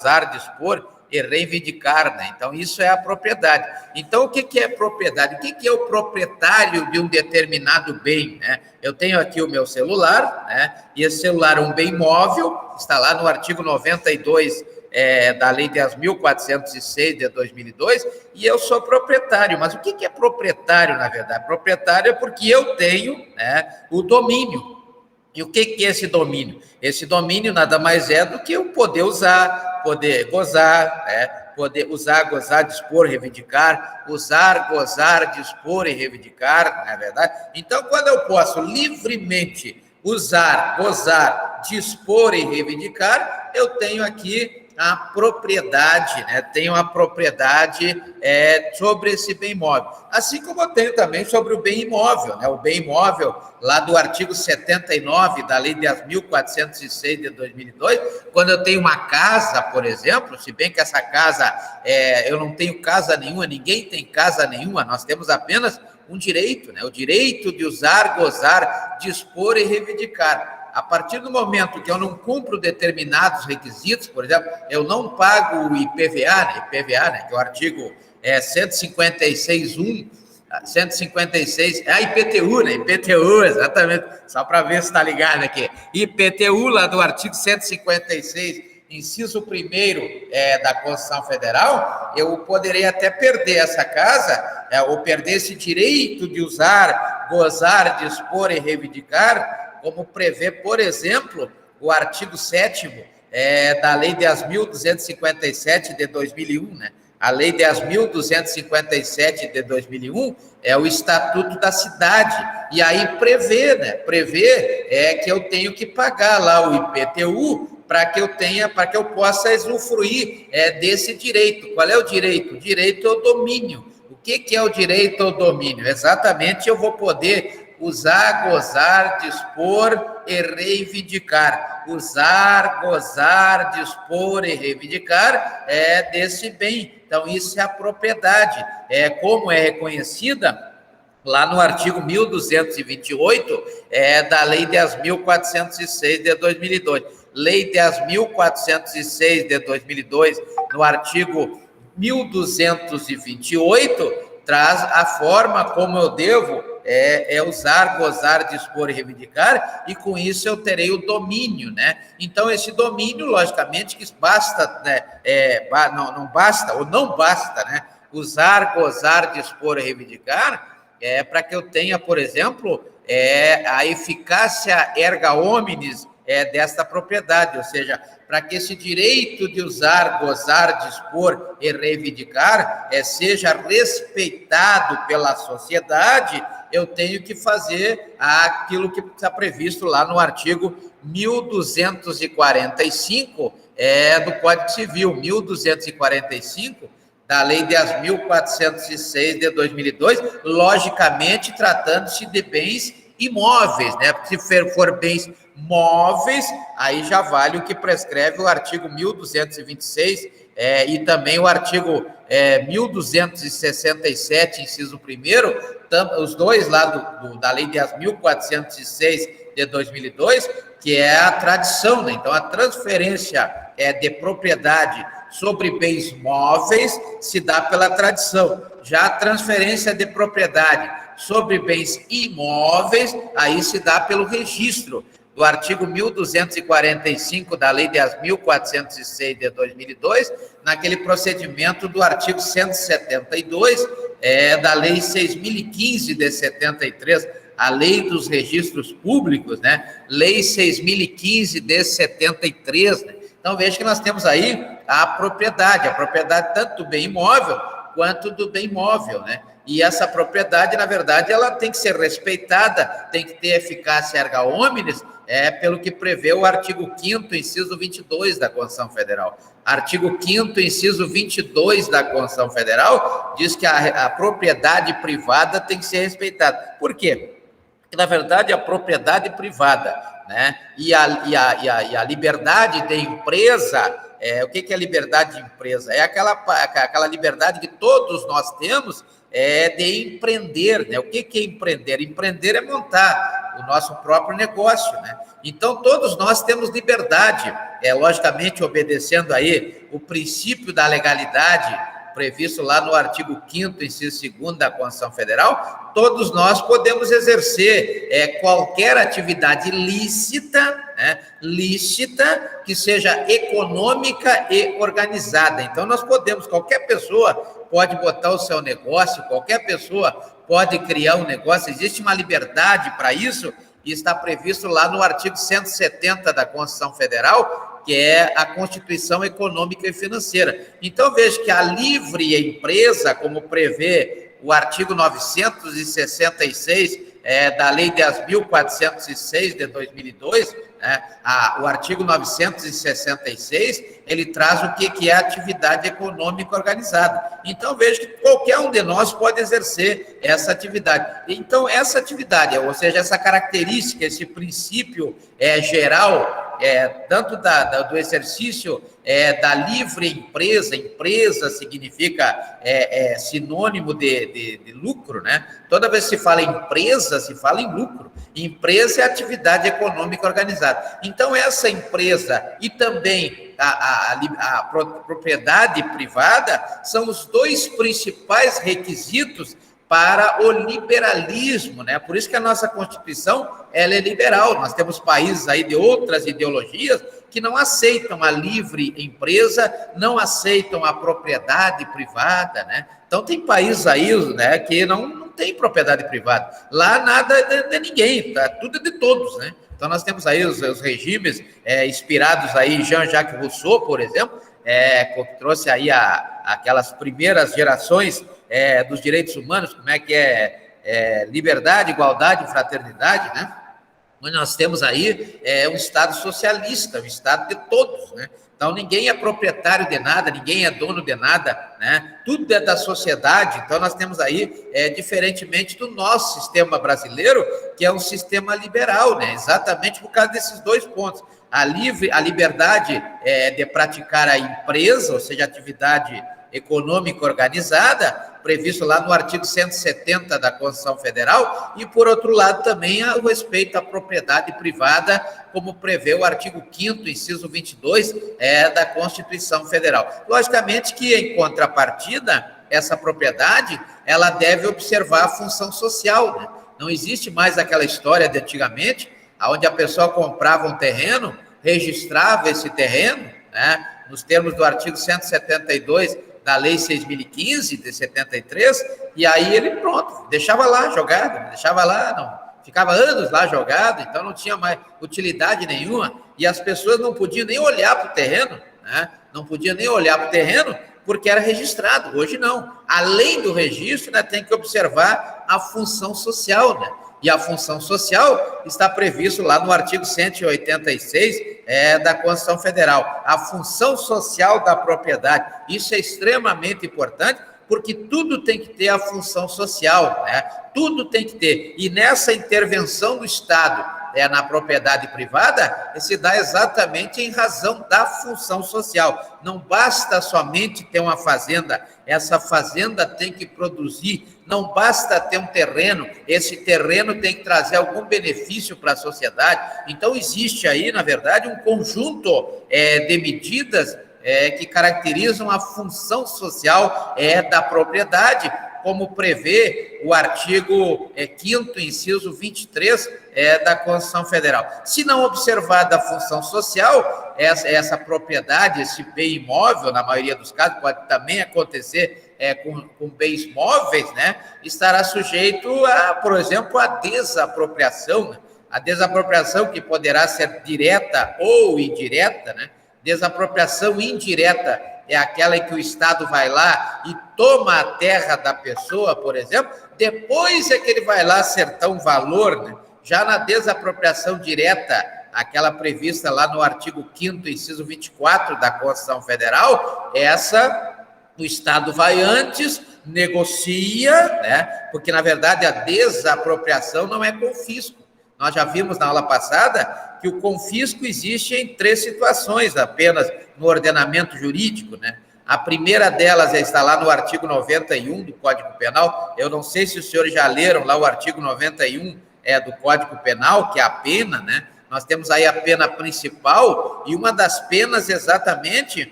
gozar, dispor e reivindicar, né? Então, isso é a propriedade. Então, o que é propriedade? O que é o proprietário de um determinado bem, né? Eu tenho aqui o meu celular, né? E esse celular é um bem móvel, está lá no artigo 92 da Lei 10.406 de 2002, e eu sou proprietário. Mas o que é proprietário, na verdade? Proprietário é porque eu tenho, né, o domínio. E o que é esse domínio? Esse domínio nada mais é do que eu poder usar, poder gozar, né? Poder usar, gozar, dispor, reivindicar, usar, gozar, dispor e reivindicar, não é verdade? Então, quando eu posso livremente usar, gozar, dispor e reivindicar, eu tenho aqui a propriedade, né? Tenho a propriedade sobre esse bem imóvel. Assim como eu tenho também sobre o bem imóvel, né? O bem imóvel, lá do artigo 79 da Lei 10.406 de 2002, quando eu tenho uma casa, por exemplo, se bem que essa casa, eu não tenho casa nenhuma, ninguém tem casa nenhuma, nós temos apenas um direito, né? O direito de usar, gozar, dispor e reivindicar. A partir do momento que eu não cumpro determinados requisitos, por exemplo, eu não pago o IPVA, né, que é o artigo 156.1, 156, IPTU, né? IPTU, exatamente, só para ver se está ligado aqui. IPTU, lá do artigo 156, inciso 1º da Constituição Federal, eu poderei até perder essa casa, ou perder esse direito de usar, gozar, dispor e reivindicar, como prevê, por exemplo, o artigo 7º da Lei 10.257 de 2001, né? A Lei 10.257 de 2001 é o Estatuto da Cidade, e aí prevê, né? Que eu tenho que pagar lá o IPTU para que eu possa usufruir desse direito. Qual é o direito? O direito é o domínio. O que é o direito ao domínio? Exatamente, eu vou poder usar, gozar, dispor e reivindicar. Usar, gozar, dispor e reivindicar desse bem. Então, isso é a propriedade. Como é reconhecida lá no artigo 1228 da Lei 10.406 de 2002. Lei 10.406 de 2002, no artigo 1228, traz a forma como eu devo usar, gozar, dispor e reivindicar, e com isso eu terei o domínio, né? Então, esse domínio, logicamente, que basta, né? Não basta, ou não basta, né? Usar, gozar, dispor e reivindicar, para que eu tenha, por exemplo, a eficácia erga omnes desta propriedade, ou seja, para que esse direito de usar, gozar, dispor e reivindicar seja respeitado pela sociedade, eu tenho que fazer aquilo que está previsto lá no artigo 1245 do Código Civil, 1245, da Lei 10.406 de 2002, logicamente tratando-se de bens imóveis, né? Se for bens móveis, aí já vale o que prescreve o artigo 1226 e também o artigo 1267, inciso 1º, os dois lá da Lei 10.406 de 2002, que é a tradição, né? Então, a transferência de propriedade sobre bens móveis se dá pela tradição. Já a transferência de propriedade sobre bens imóveis, aí se dá pelo registro do artigo 1245 da Lei 10.406 de 2002, naquele procedimento do artigo 172 da Lei 6.015 de 73, a Lei dos Registros Públicos, né? Lei 6.015 de 73, né? Então, veja que nós temos aí a propriedade tanto do bem imóvel quanto do bem móvel, né? E essa propriedade, na verdade, ela tem que ser respeitada, tem que ter eficácia erga omnes, pelo que prevê o artigo 5º, inciso 22 da Constituição Federal. Artigo 5º, inciso 22 da Constituição Federal, diz que a propriedade privada tem que ser respeitada. Por quê? Porque, na verdade, a propriedade privada, né, e a liberdade de empresa, o que é liberdade de empresa? É aquela liberdade que todos nós temos de empreender, né? O que é empreender? Empreender é montar o nosso próprio negócio, né? Então, todos nós temos liberdade, logicamente obedecendo aí o princípio da legalidade, previsto lá no artigo 5º, inciso 2º da Constituição Federal, todos nós podemos exercer qualquer atividade lícita, né, lícita, que seja econômica e organizada. Então, nós podemos, qualquer pessoa pode botar o seu negócio, qualquer pessoa pode criar um negócio, existe uma liberdade para isso, e está previsto lá no artigo 170 da Constituição Federal, que é a Constituição Econômica e Financeira. Então, veja que a livre empresa, como prevê o artigo 966 da Lei 10.406 de 2002, né, o artigo 966, ele traz o que é atividade econômica organizada. Então, veja que qualquer um de nós pode exercer essa atividade. Então, essa atividade, ou seja, essa característica, esse princípio tanto do exercício da livre empresa, empresa significa sinônimo de lucro, né? Toda vez que se fala em empresa, se fala em lucro. Empresa é atividade econômica organizada. Então, essa empresa e também a propriedade privada são os dois principais requisitos para o liberalismo, né? Por isso que a nossa Constituição ela é liberal. Nós temos países aí de outras ideologias que não aceitam a livre empresa, não aceitam a propriedade privada, né? Então, tem países aí, né, que não tem propriedade privada. Lá nada é de ninguém, tá? Tudo é de todos, né? Então, nós temos aí os regimes inspirados aí em Jean-Jacques Rousseau, por exemplo, que trouxe aí aquelas primeiras gerações dos direitos humanos, como é que liberdade, igualdade, fraternidade, né? Mas nós temos aí um Estado socialista, um Estado de todos, né? Então, ninguém é proprietário de nada, ninguém é dono de nada, né? Tudo é da sociedade. Então, nós temos aí, diferentemente do nosso sistema brasileiro, que é um sistema liberal, né? Exatamente por causa desses dois pontos. A liberdade de praticar a empresa, ou seja, a atividade econômica organizada, previsto lá no artigo 170 da Constituição Federal, e, por outro lado, também o respeito à propriedade privada, como prevê o artigo 5º, inciso 22, da Constituição Federal. Logicamente que, em contrapartida, essa propriedade, ela deve observar a função social, né? Não existe mais aquela história de antigamente, onde a pessoa comprava um terreno, registrava esse terreno, né, nos termos do artigo 172 da Lei 6.015, de 73, e aí ele, pronto, deixava lá jogado, ficava anos lá jogado, então não tinha mais utilidade nenhuma, e as pessoas não podiam nem olhar para o terreno, né? Não podiam nem olhar para o terreno, porque era registrado. Hoje não. Além do registro, né, tem que observar a função social, né? E a função social está previsto lá no artigo 186 da Constituição Federal. A função social da propriedade. Isso é extremamente importante, porque tudo tem que ter a função social, né? Tudo tem que ter. E nessa intervenção do Estado na propriedade privada, se dá exatamente em razão da função social. Não basta somente ter uma fazenda, essa fazenda tem que produzir, não basta ter um terreno, esse terreno tem que trazer algum benefício para a sociedade. Então, existe aí, na verdade, um conjunto de medidas que caracterizam a função social da propriedade, como prevê o artigo 5º, inciso 23 da Constituição Federal. Se não observada a função social, essa propriedade, esse bem imóvel, na maioria dos casos, pode também acontecer com bens móveis, né, estará sujeito, por exemplo, à desapropriação, né? A desapropriação que poderá ser direta ou indireta, né? Desapropriação indireta é aquela em que o Estado vai lá e toma a terra da pessoa, por exemplo, depois é que ele vai lá acertar um valor, né? Já na desapropriação direta, aquela prevista lá no artigo 5º, inciso 24 da Constituição Federal, o Estado vai antes, negocia, né? Porque, na verdade, a desapropriação não é confisco. Nós já vimos na aula passada que o confisco existe em 3 situações apenas no ordenamento jurídico, né? A primeira delas está lá no artigo 91 do Código Penal. Eu não sei se os senhores já leram lá o artigo 91 do Código Penal, que é a pena, né? Nós temos aí a pena principal, e uma das penas exatamente